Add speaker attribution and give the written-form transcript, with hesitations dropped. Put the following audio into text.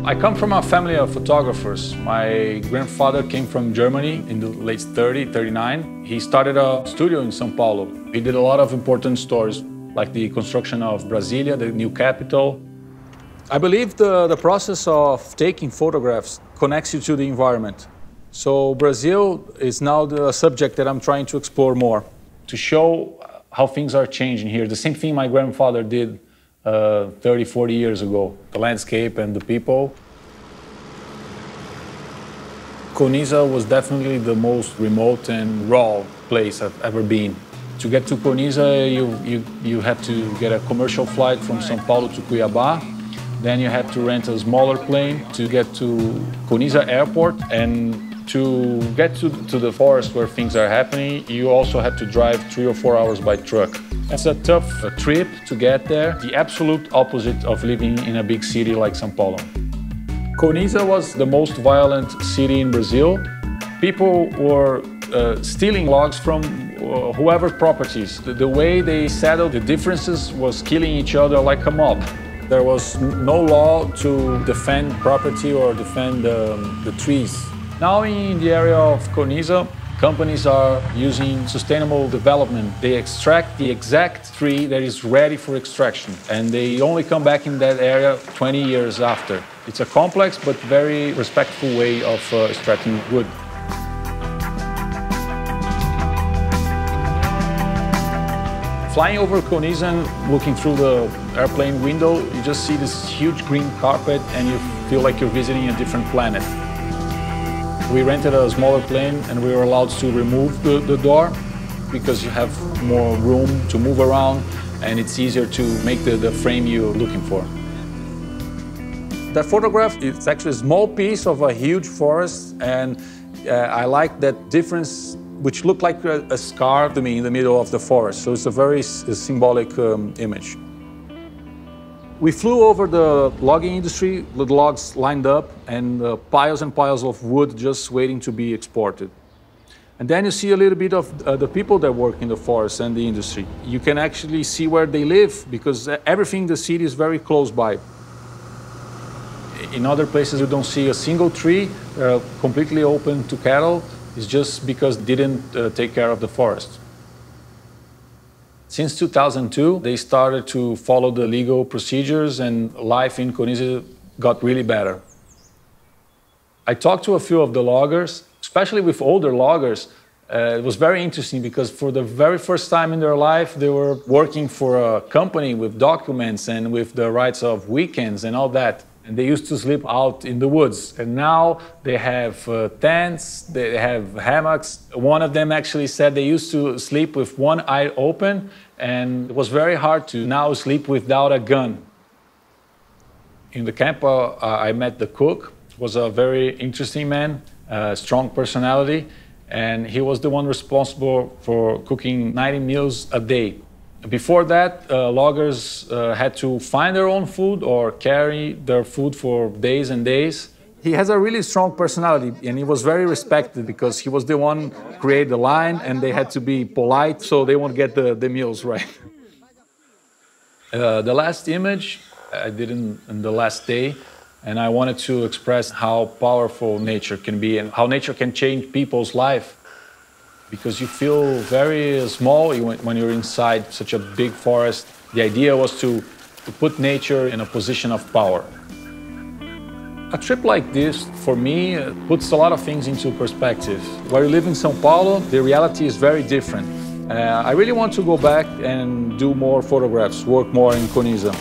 Speaker 1: I come from a family of photographers. My grandfather came from Germany in the late 39. He started a studio in São Paulo. He did a lot of important stories, like the construction of Brasília, the new capital. I believe the process of taking photographs connects you to the environment. So Brazil is now the subject that I'm trying to explore more, to show how things are changing here. The same thing my grandfather did 30, 40 years ago, the landscape and the people. Kinesia was definitely the most remote and raw place I've ever been. To get to Kinesia, you have to get a commercial flight from São Paulo to Cuiabá. Then you have to rent a smaller plane to get to Kinesia airport. And to get to the forest where things are happening, you also have to drive 3 or 4 hours by truck. It's a tough trip to get there, the absolute opposite of living in a big city like São Paulo. Kinesia was the most violent city in Brazil. People were stealing logs from whoever's properties. The way they settled the differences was killing each other like a mob. There was no law to defend property or defend the trees. Now in the area of Kinesia, companies are using sustainable development. They extract the exact tree that is ready for extraction, and they only come back in that area 20 years after. It's a complex but very respectful way of extracting wood. Flying over Kinesia and looking through the airplane window, you just see this huge green carpet and you feel like you're visiting a different planet. We rented a smaller plane and we were allowed to remove the door because you have more room to move around and it's easier to make the frame you're looking for. That photograph is actually a small piece of a huge forest, and I like that difference, which looked like a scar to me in the middle of the forest. So it's a very symbolic image. We flew over the logging industry with logs lined up and piles and piles of wood just waiting to be exported. And then you see a little bit of the people that work in the forest and the industry. You can actually see where they live because everything in the city is very close by. In other places you don't see a single tree, completely open to cattle. It's just because they didn't take care of the forest. Since 2002, they started to follow the legal procedures and life in Kinesia got really better. I talked to a few of the loggers, especially with older loggers. It was very interesting because for the very first time in their life, they were working for a company with documents and with the rights of weekends and all that. And they used to sleep out in the woods. And now they have tents, they have hammocks. One of them actually said they used to sleep with one eye open, and it was very hard to now sleep without a gun. In the camp, I met the cook. He was a very interesting man, strong personality, and he was the one responsible for cooking 90 meals a day. Before that, loggers had to find their own food or carry their food for days and days. He has a really strong personality and he was very respected because he was the one who created the line and they had to be polite so they won't get the meals right. The last image I did in the last day, and I wanted to express how powerful nature can be and how nature can change people's life. Because you feel very small when you're inside such a big forest. The idea was to put nature in a position of power. A trip like this, for me, puts a lot of things into perspective. Where you live in São Paulo, the reality is very different. I really want to go back and do more photographs, work more in Kinesia.